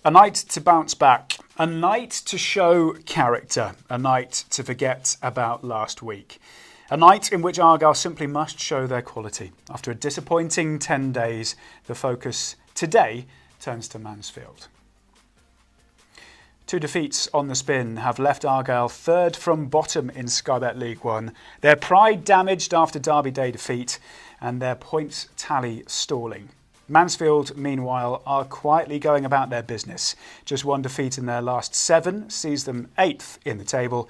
A night to bounce back, a night to show character, a night to forget about last week. A night in which Argyle simply must show their quality. After a disappointing 10 days, the focus today turns to Mansfield. 2 defeats on the spin have left Argyle third from bottom in Sky Bet League One, their pride damaged after Derby Day defeat and their points tally stalling. Mansfield, meanwhile, are quietly going about their business. Just 1 defeat in their last 7 sees them 8th in the table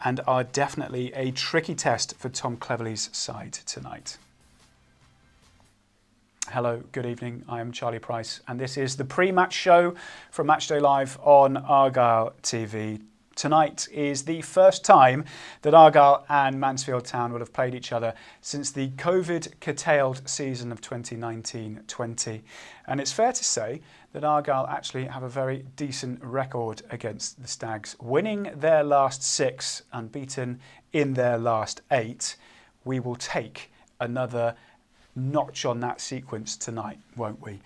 and are definitely a tricky test for Tom Cleverley's side tonight. Hello, good evening. I am Charlie Price and this is the pre-match show from Matchday Live on Argyle TV. Tonight is the first time that Argyle and Mansfield Town will have played each other since the COVID-curtailed season of 2019-20. And it's fair to say that Argyle actually have a very decent record against the Stags, winning their last 6, unbeaten in their last 8. We will take another notch on that sequence tonight, won't we?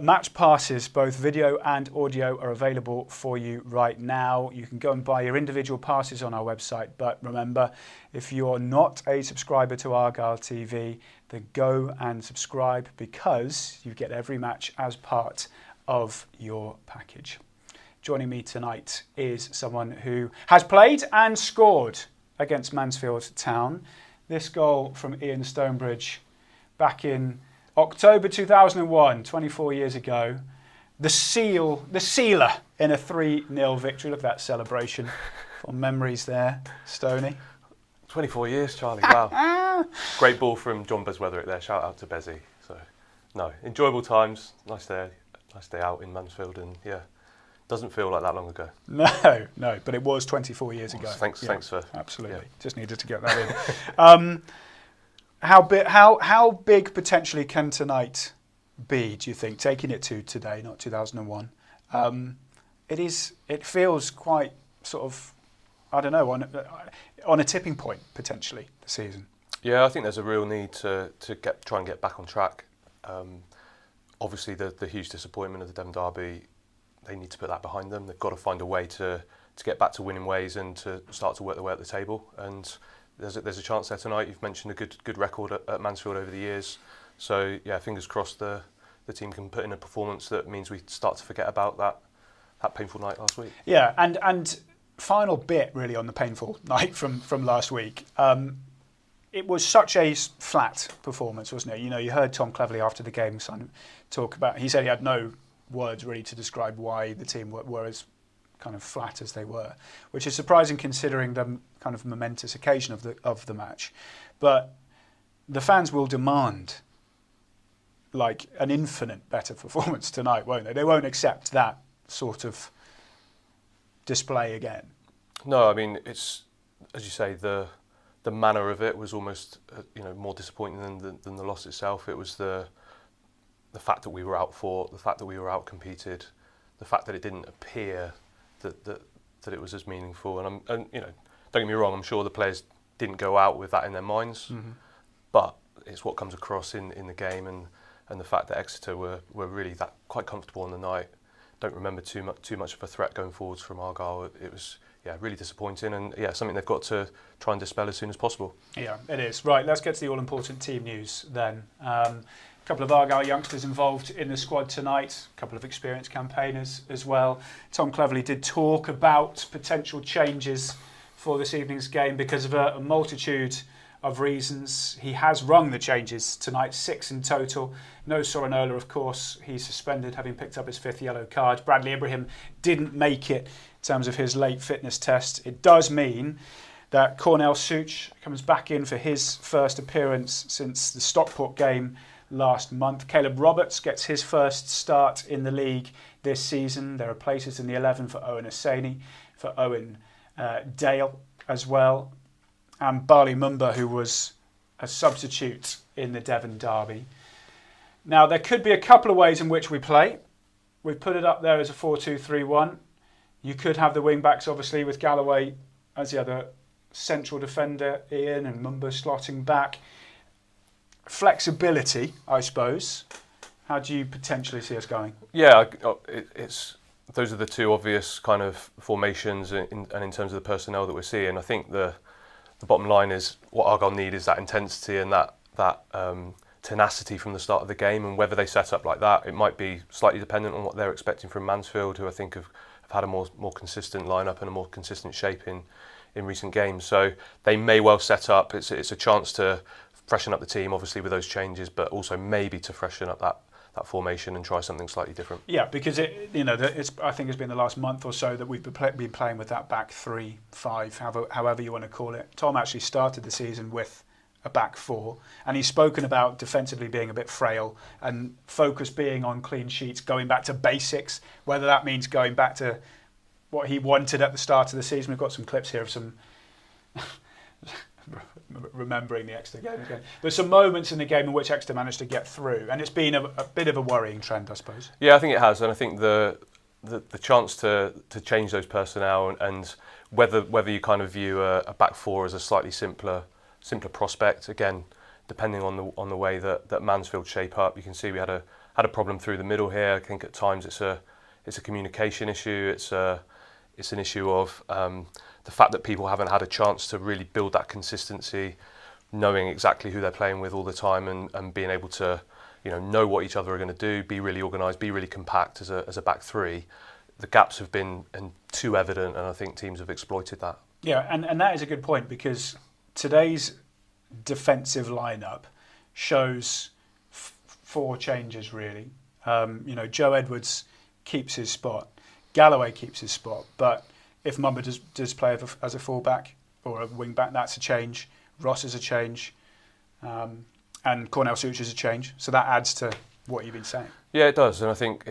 Match passes, both video and audio, are available for you right now. You can go and buy your individual passes on our website, but remember, if you're not a subscriber to Argyle TV, then go and subscribe because you get every match as part of your package. Joining me tonight is someone who has played and scored against Mansfield Town. This goal from Ian Stonebridge back in October 2001, 24 years ago, the sealer in a 3-0 victory. Look at that celebration. Fond memories there, Stoney. 24 years, Charlie, wow. Great ball from John Bezweather there, shout out to Bezzy. So, no, enjoyable times, nice day out in Mansfield, and yeah, doesn't feel like that long ago. No, but it was 24 years ago. Thanks for... Absolutely, just needed to get that in. How big potentially can tonight be, do you think, taking it to today, not 2001? It feels quite sort of, I don't know, on a tipping point, potentially, the season. Yeah, I think there's a real need to try and get back on track. Obviously, the huge disappointment of the Devon Derby, they need to put that behind them. They've got to find a way to get back to winning ways and to start to work their way up the table. And there's a chance there tonight. You've mentioned a good record at Mansfield over the years. So, yeah, fingers crossed the team can put in a performance that means we start to forget about that painful night last week. Yeah, and final bit really on the painful night from last week. It was such a flat performance, wasn't it? You know, you heard Tom Cleverley after the game talk about, he said he had no words really to describe why the team were as kind of flat as they were, which is surprising considering the kind of momentous occasion of the match. But the fans will demand like an infinite better performance tonight, won't they? They won't accept that sort of display again. No, I mean, it's, as you say, the manner of it was almost more disappointing than the loss itself. It was the fact that we were outfought, the fact that we were outcompeted, the fact that it didn't appear that it was as meaningful. And don't get me wrong, I'm sure the players didn't go out with that in their minds, but it's what comes across in the game, and the fact that Exeter were really that quite comfortable on the night. Don't remember too much of a threat going forwards from Argyle. It was really disappointing, and something they've got to try and dispel as soon as possible. Yeah, it is. Right, let's get to the all-important team news then. A couple of Argyle youngsters involved in the squad tonight, a couple of experienced campaigners as well. Tom Cleverley did talk about potential changes for this evening's game because of a multitude of reasons. He has rung the changes tonight, 6 in total. No Sorinola, of course. He's suspended, having picked up his 5th yellow card. Bradley Ibrahim didn't make it in terms of his late fitness test. It does mean that Cornell Such comes back in for his first appearance since the Stockport game last month. Caleb Roberts gets his first start in the league this season. There are places in the 11 for Owen Asani, for Owen Dale as well, and Bali Mumba, who was a substitute in the Devon Derby. Now, there could be a couple of ways in which we play. We've put it up there as a 4-2-3-1. You could have the wing-backs, obviously, with Galloway as the other central defender, Ian, and Mumba slotting back. Flexibility, I suppose. How do you potentially see us going? Yeah, it's those are the two obvious kind of formations, and in terms of the personnel that we're seeing. I think the bottom line is what Argyle need is that intensity and that tenacity from the start of the game, and whether they set up like that, it might be slightly dependent on what they're expecting from Mansfield, who I think have had a more consistent lineup and a more consistent shape in recent games. So they may well set up. It's a chance to freshen up the team, obviously with those changes, but also maybe to freshen up that formation and try something slightly different. Yeah, because I think it's been the last month or so that we've been playing with that back 3-5, however you want to call it. Tom actually started the season with a back 4, and he's spoken about defensively being a bit frail and focus being on clean sheets, going back to basics, whether that means going back to what he wanted at the start of the season. We've got some clips here of some remembering the Exeter game again. There's some moments in the game in which Exeter managed to get through, and it's been a bit of a worrying trend, I suppose. Yeah, I think it has, and I think the chance to change those personnel and whether you kind of view a back 4 as a slightly simpler prospect, again, depending on the way that Mansfield shape up. You can see we had a problem through the middle here. I think at times it's a communication issue. It's an issue of the fact that people haven't had a chance to really build that consistency, knowing exactly who they're playing with all the time, and being able to know what each other are going to do, be really organised, be really compact as a back 3. The gaps have been too evident, and I think teams have exploited that. Yeah, and that is a good point, because today's defensive lineup shows 4 changes really. Joe Edwards keeps his spot, Galloway keeps his spot, but if Mumba does play as a fullback or a wing back, that's a change. Ross is a change, and Cornell Such is a change. So that adds to what you've been saying. Yeah, it does, and I think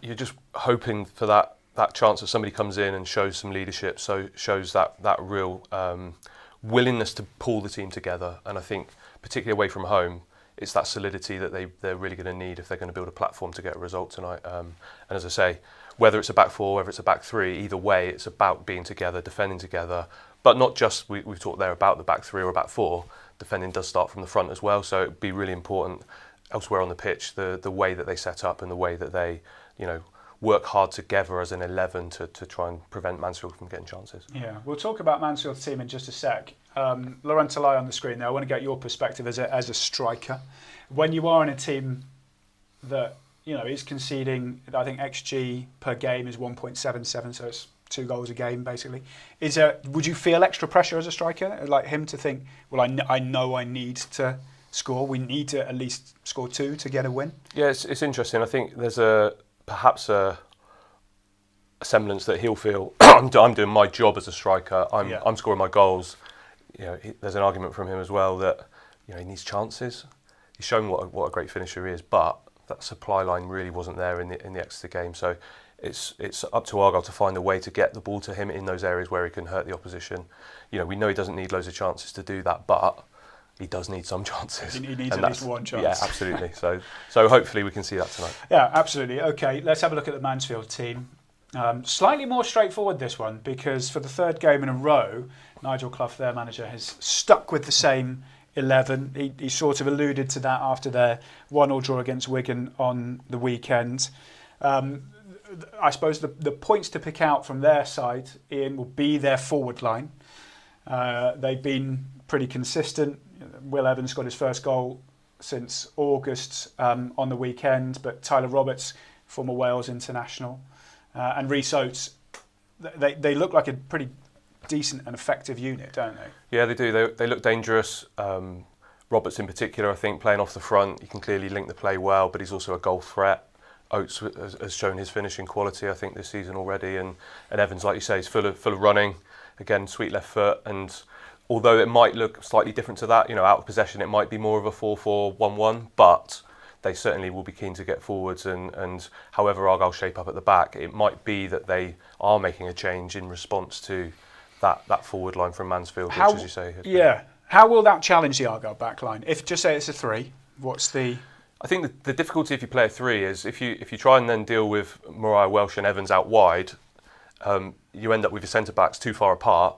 you're just hoping for that chance that somebody comes in and shows some leadership, so shows that real willingness to pull the team together. And I think particularly away from home, it's that solidity that they're really going to need if they're going to build a platform to get a result tonight. And as I say, whether it's a back 4, whether it's a back 3, either way, it's about being together, defending together. But not just, we've talked there about the back 3 or back 4, defending does start from the front as well. So it'd be really important elsewhere on the pitch, the way that they set up and the way that they, work hard together as an 11 to try and prevent Mansfield from getting chances. Yeah, we'll talk about Mansfield's team in just a sec. Laurent Talai on the screen there. I want to get your perspective as a striker. When you are in a team that is conceding, I think XG per game is 1.77, so it's 2 goals a game basically. Would you feel extra pressure as a striker, like him, to think, well, I know I need to score. We need to at least score 2 to get a win. Yeah, it's interesting. I think there's perhaps a semblance that he'll feel I'm doing my job as a striker. I'm scoring my goals. There's an argument from him as well that he needs chances. He's shown what a great finisher he is, but that supply line really wasn't there in the Exeter game. So it's up to Argal to find a way to get the ball to him in those areas where he can hurt the opposition. We know he doesn't need loads of chances to do that, but he does need some chances. He needs at least one chance. Yeah, absolutely. So hopefully we can see that tonight. Yeah, absolutely. Okay, let's have a look at the Mansfield team. Slightly more straightforward, this one, because for the 3rd game in a row, Nigel Clough, their manager, has stuck with the same 11. He sort of alluded to that after their 1-1 draw against Wigan on the weekend. I suppose the points to pick out from their side, Ian, will be their forward line. They've been pretty consistent. Will Evans got his first goal since August on the weekend, but Tyler Roberts, former Wales international, and Rhys Oates, they look like a pretty decent and effective unit, don't they? Yeah, they do. They look dangerous. Roberts in particular, I think, playing off the front, you can clearly link the play well, but he's also a goal threat. Oates has shown his finishing quality, I think, this season already, and Evans, like you say, is full of running. Again, sweet left foot, and although it might look slightly different to that, out of possession, it might be more of a 4-4-1-1, but they certainly will be keen to get forwards, and however Argyle shape up at the back, it might be that they are making a change in response to that forward line from Mansfield, which, as you say... Yeah. How will that challenge the Argyle back line? If, just say it's a 3, what's the... I think the difficulty if you play a 3 is if you try and then deal with Mariah Welsh and Evans out wide, you end up with your centre-backs too far apart.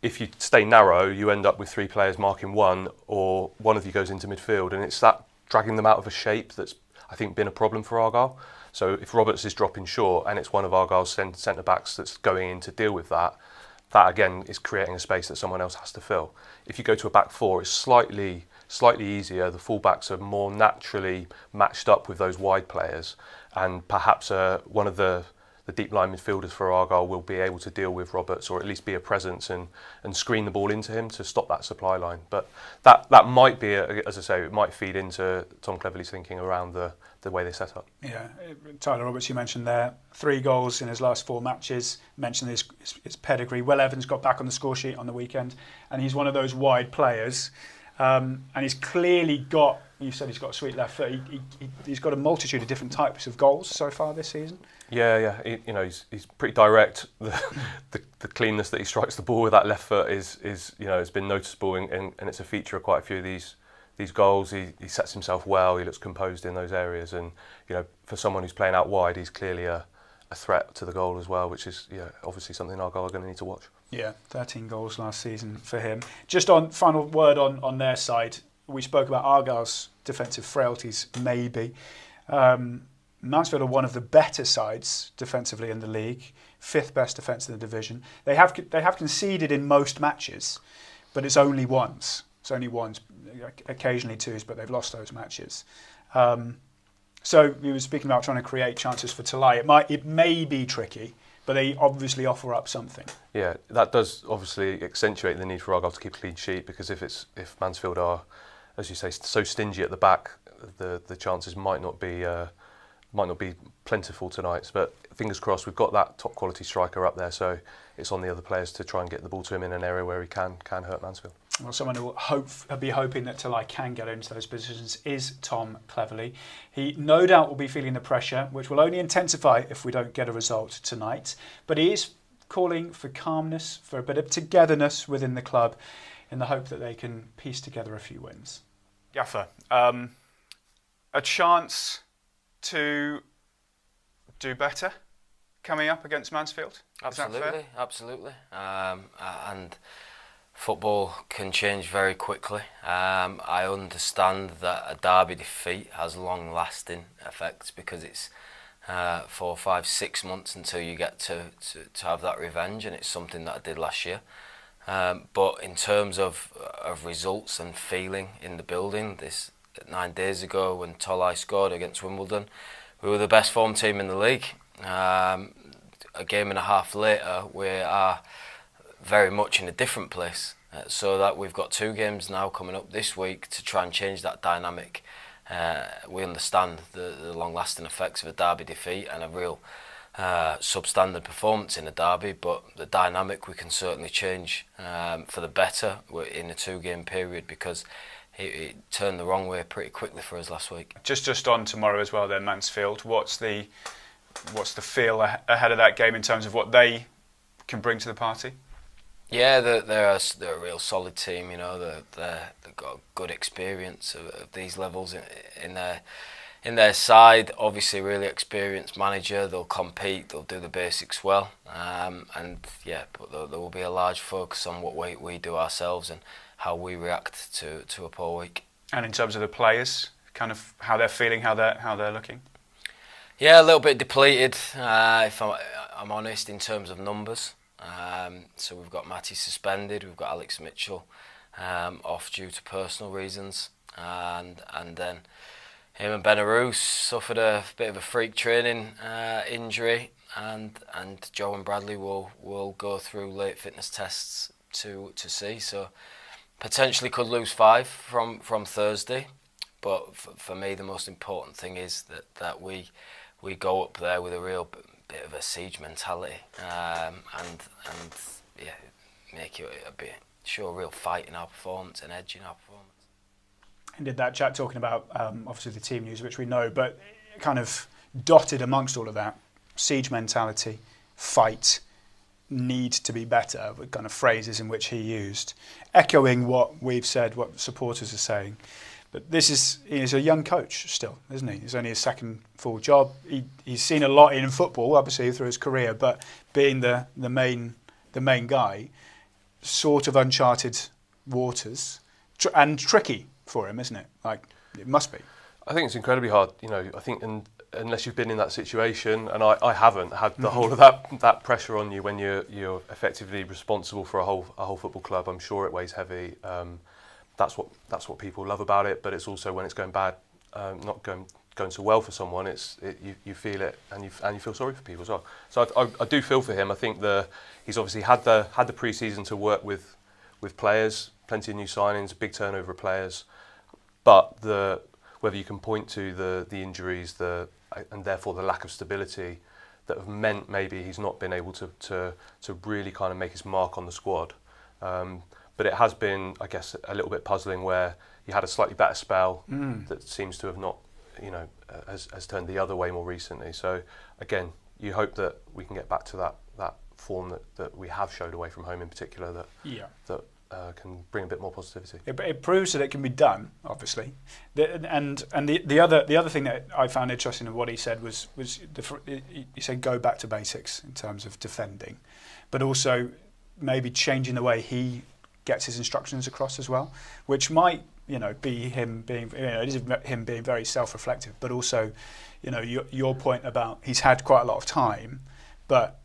If you stay narrow, you end up with 3 players marking 1, or one of you goes into midfield, and it's that dragging them out of a shape that's, I think, been a problem for Argyle. So if Roberts is dropping short and it's one of Argyle's centre backs that's going in to deal with that, that again is creating a space that someone else has to fill. If you go to a back four, it's slightly easier. The full-backs are more naturally matched up with those wide players, and perhaps one of the deep line midfielders for Argyle will be able to deal with Roberts, or at least be a presence and screen the ball into him to stop that supply line. But that might be, as I say, it might feed into Tom Cleverley's thinking around the way they set up. Yeah, Tyler Roberts, you mentioned there, 3 goals in his last 4 matches. Mentioned his pedigree. Will Evans got back on the score sheet on the weekend, and he's one of those wide players. And he's clearly got, you said he's got a sweet left foot. He's got a multitude of different types of goals so far this season. Yeah. He's pretty direct. The cleanness that he strikes the ball with that left foot is has been noticeable, and it's a feature of quite a few of these goals. He sets himself well. He looks composed in those areas, and for someone who's playing out wide, he's clearly a threat to the goal as well, which is obviously something Argyle are going to need to watch. Yeah, 13 goals last season for him. Just on final word on their side, we spoke about Argyle's defensive frailties, maybe. Mansfield are one of the better sides defensively in the league, 5th best defence in the division. They have conceded in most matches, but it's only once. It's only once, occasionally 2s, but they've lost those matches. So we were speaking about trying to create chances for Talai. It may be tricky, but they obviously offer up something. Yeah, that does obviously accentuate the need for Argyle to keep a clean sheet, because if Mansfield are, as you say, so stingy at the back, the chances might not be plentiful tonight. But fingers crossed, we've got that top quality striker up there, so it's on the other players to try and get the ball to him in an area where he can hurt Mansfield. Well, someone who will be hoping that Talai can get into those positions is Tom Cleverley. He no doubt will be feeling the pressure, which will only intensify if we don't get a result tonight. But he is calling for calmness, for a bit of togetherness within the club, in the hope that they can piece together a few wins. Gaffer, a chance to do better coming up against Mansfield? Absolutely. And football can change very quickly. I understand that a derby defeat has long-lasting effects, because it's 4, 5, 6 months until you get to have that revenge, and it's something that I did last year. But in terms of results and feeling in the building, 9 days ago when Talai scored against Wimbledon, we were the best form team in the league. A game and a half later, we are very much in a different place, so that we've got 2 games now coming up this week to try and change that dynamic. We understand the long-lasting effects of a derby defeat and a real substandard performance in a derby, but the dynamic we can certainly change for the better in a 2-game period, because it turned the wrong way pretty quickly for us last week. Just on tomorrow as well then, Mansfield, what's the feel ahead of that game in terms of what they can bring to the party? Yeah, they're a real solid team. They've got good experience of these levels in their side. Obviously, really experienced manager. They'll compete. They'll do the basics well. But there will be a large focus on what we do ourselves and how we react to a poor week. And in terms of the players, kind of how they're feeling, how they're looking. Yeah, a little bit depleted, if I'm honest, in terms of numbers. So we've got Matty suspended, we've got Alex Mitchell off due to personal reasons, and then him and Benarouz suffered a bit of a freak training injury, and Joe and Bradley will go through late fitness tests to see. So potentially could lose 5 from Thursday, but for me the most important thing is that we go up there with a real bit of a siege mentality, and make it show a real fight in our performance, an edge in our performance. And did that chat talking about obviously the team news, which we know, but kind of dotted amongst all of that, siege mentality, fight, need to be better, the kind of phrases in which he used, echoing what we've said, what supporters are saying. But he's a young coach still, isn't he? It's only his 2nd full job. He's seen a lot in football, obviously, through his career, but being the main guy, sort of uncharted waters, and tricky for him, isn't it? Like, it must be. I think it's incredibly hard. I think, and unless you've been in that situation, and I haven't had the whole of that pressure on you when you're effectively responsible for a whole football club. I'm sure it weighs heavy. That's what people love about it, but it's also when it's going bad, not going so well for someone. You feel it, and you feel sorry for people as well. So I do feel for him. I think he's obviously had the pre-season to work with players, plenty of new signings, a big turnover of players, but whether you can point to the injuries, and therefore the lack of stability that have meant maybe he's not been able to really kind of make his mark on the squad. But it has been, I guess, a little bit puzzling where he had a slightly better spell that seems to have not, has turned the other way more recently. So again, you hope that we can get back to that form that we have showed away from home in particular, that can bring a bit more positivity. It proves that it can be done, obviously. And the other thing that I found interesting in what he said was he said go back to basics in terms of defending, but also maybe changing the way he gets his instructions across as well, which might be him being it is him being very self-reflective, but also your point about he's had quite a lot of time, but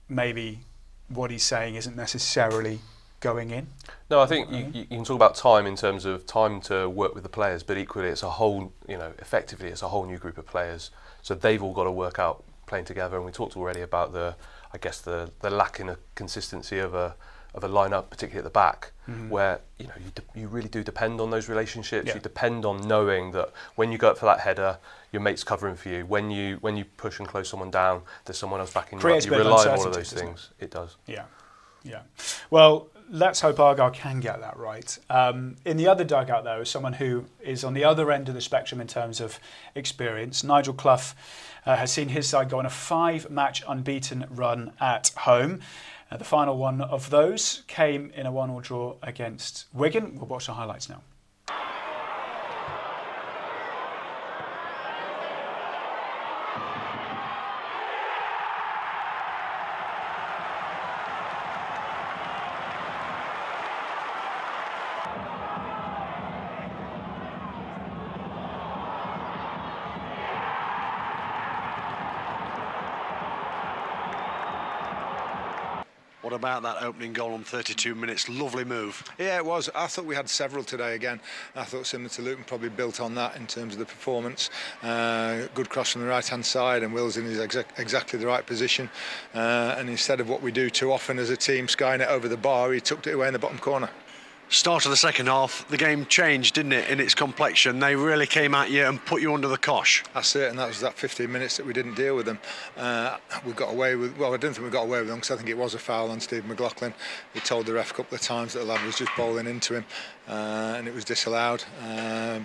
maybe what he's saying isn't necessarily going in. No, I think you can talk about time in terms of time to work with the players, but equally it's a whole, effectively it's a whole new group of players. So they've all got to work out playing together. And we talked already about the lack in a consistency of a lineup, particularly at the back, where you really do depend on those relationships. Yeah. You depend on knowing that when you go up for that header, your mate's covering for you. When you push and close someone down, there's someone else backing you up. You rely on all of those things. It does. Yeah. Well, let's hope Argal can get that right. In the other dugout, though, is someone who is on the other end of the spectrum in terms of experience. Nigel Clough has seen his side go on a 5-match unbeaten run at home. The final one of those came in a 1-1 draw against Wigan. We'll watch the highlights now. What about that opening goal on 32 minutes? Lovely move. Yeah, it was. I thought we had several today again. I thought similar to Luton, probably built on that in terms of the performance. Good cross from the right-hand side, and Will's in his exactly the right position. And instead of what we do too often as a team, skying it over the bar, he tucked it away in the bottom corner. Start of the second half, the game changed, didn't it, in its complexion? They really came at you and put you under the cosh. That's it, and that was that 15 minutes that we didn't deal with them. We got away with, well, I don't think we got away with them because I think it was a foul on Steve McLaughlin. He told the ref a couple of times that the lad was just bowling into him, and it was disallowed.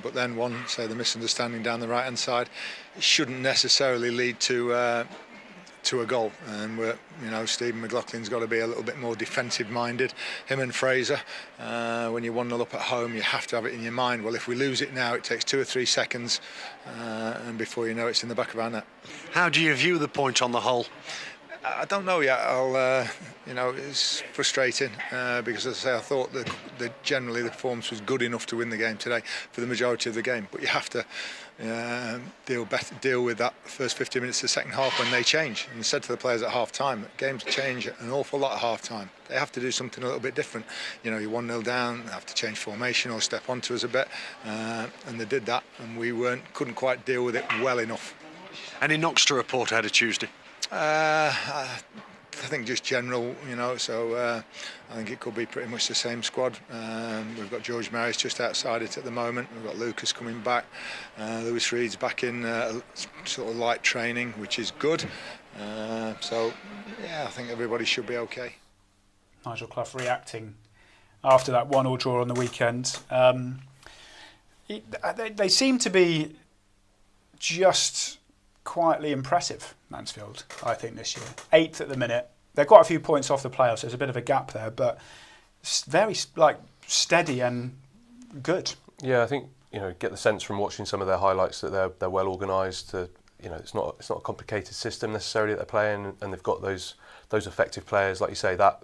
But then the misunderstanding down the right-hand side, it shouldn't necessarily lead to a goal, and Stephen McLaughlin's got to be a little bit more defensive minded, him and Fraser. When you're 1-0 up at home, you have to have it in your mind, well, if we lose it now, it takes 2 or 3 seconds, and before you know it's in the back of our net. How do you view the point on the whole? I don't know yet. It's frustrating because, as I say, I thought that generally the performance was good enough to win the game today for the majority of the game. But you have to deal with that first 50 minutes of the second half when they change. And I said to the players at half time, games change an awful lot at half time. They have to do something a little bit different. You're 1-0 down, they have to change formation or step onto us a bit, and they did that, and we couldn't quite deal with it well enough. Any knocks to report ahead of Tuesday? I think just general, so I think it could be pretty much the same squad. We've got George Maris just outside it at the moment. We've got Lucas coming back. Lewis Reed's back in sort of light training, which is good. So, yeah, I think everybody should be okay. Nigel Clough reacting after that 1-1 draw on the weekend. They seem to be just quietly impressive, Mansfield, I think, this year. 8th at the minute. They're quite a few points off the playoffs. There's a bit of a gap there, but it's very steady and good. Yeah, I think get the sense from watching some of their highlights that they're well organised. It's not a complicated system necessarily that they're playing, and they've got those effective players, like you say, that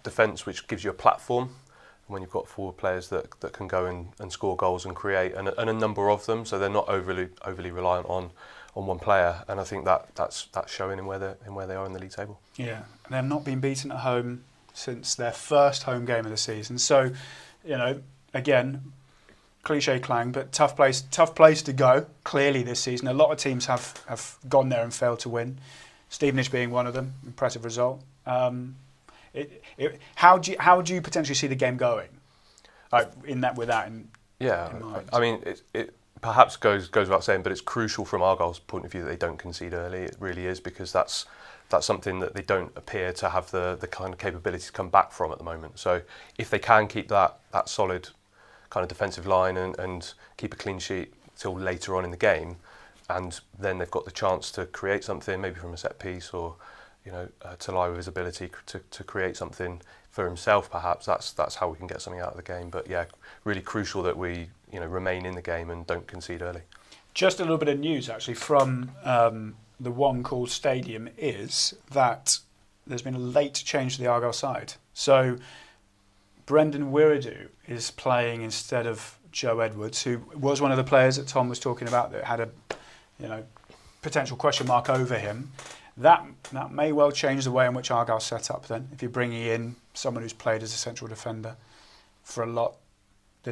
defence which gives you a platform. when you've got forward players that can go and score goals and create, and a number of them, so they're not overly reliant on one player. And I think that's showing in where they are in the league table. Yeah, and they've not been beaten at home since their first home game of the season. So, again, cliche clang, but tough place to go. Clearly this season, a lot of teams have gone there and failed to win. Stevenage being one of them, impressive result. How do you potentially see the game going? In mind? I mean, it perhaps goes without saying, but it's crucial from Argyle's point of view that they don't concede early. It really is, because that's something that they don't appear to have the kind of capability to come back from at the moment. So if they can keep that solid kind of defensive line and keep a clean sheet till later on in the game, and then they've got the chance to create something, maybe from a set piece, or to lie with his ability to create something for himself, perhaps that's how we can get something out of the game. But yeah, really crucial that we remain in the game and don't concede early. Just a little bit of news actually from the One Call Stadium is that there's been a late change to the Argyle side. So Brendan Wiredu is playing instead of Joe Edwards, who was one of the players that Tom was talking about that had a potential question mark over him. That may well change the way in which Argyle's set up then, if you're bringing in someone who's played as a central defender for a lot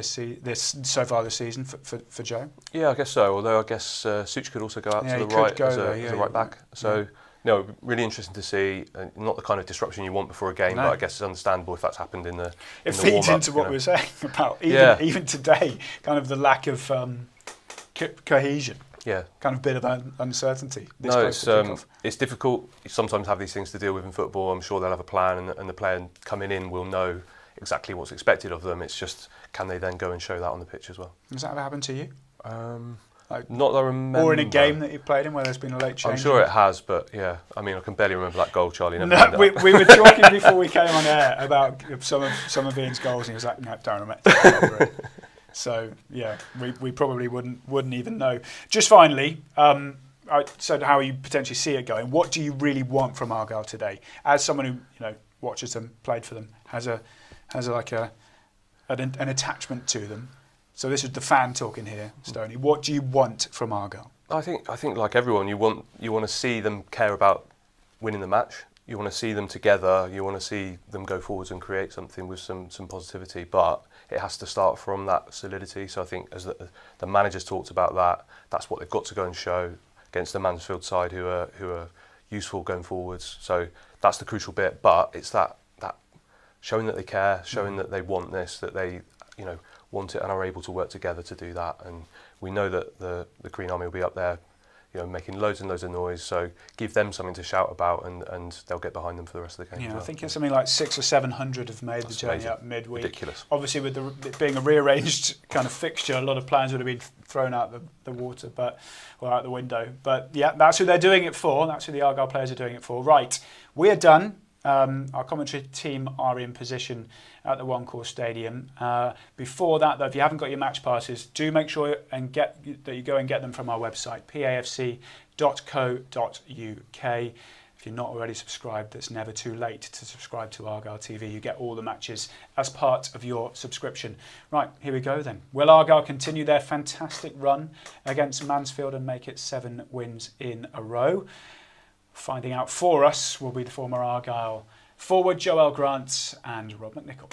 so far this season for Joe. Yeah, I guess so. Although I guess Such could also go out to the right as a right back. So really interesting to see. Not the kind of disruption you want before a game, but I guess it's understandable if that's happened in the It feeds into what we were saying about even today, kind of the lack of cohesion. Yeah, kind of bit of uncertainty. It's difficult. You sometimes have these things to deal with in football. I'm sure they'll have a plan, and the player coming in will know exactly what's expected of them. It's just, can they then go and show that on the pitch as well? Has that ever happened to you? Not that I remember. Or in a game that you've played in where there's been a late change? I'm sure it has, but yeah, I mean, I can barely remember that goal, Charlie. We were talking before we came on air about some of Ian's goals, and he was like, no, don't remember it. So yeah, we probably wouldn't even know. Just finally, so how you potentially see it going. What do you really want from Argyle today? As someone who watches them, played for them, has an attachment to them. So this is the fan talking here, Stoney. What do you want from Argyle? I think like everyone, you want to see them care about winning the match. You want to see them together. You want to see them go forwards and create something with some positivity. But it has to start from that solidity. So I think as the managers talked about that's what they've got to go and show against the Mansfield side, who are useful going forwards. So that's the crucial bit. But it's that showing that they care, showing that they want this, that they want it and are able to work together to do that. And we know that the Green Army will be up there, making loads and loads of noise. So give them something to shout about, and they'll get behind them for the rest of the game. Yeah, I think it's something like 600 or 700 have made the journey up midweek. Ridiculous. Obviously, with it being a rearranged kind of fixture, a lot of plans would have been thrown out the water, or out the window. But yeah, that's who they're doing it for. That's who the Argyle players are doing it for. Right, we're done. Our commentary team are in position at the One Call Stadium. Before that, though, if you haven't got your match passes, do make sure that you go and get them from our website, pafc.co.uk. If you're not already subscribed, it's never too late to subscribe to Argyle TV. You get all the matches as part of your subscription. Right, here we go then. Will Argyle continue their fantastic run against Mansfield and make it 7 wins in a row? Finding out for us will be the former Argyle forward Joel Grant and Rob McNichol.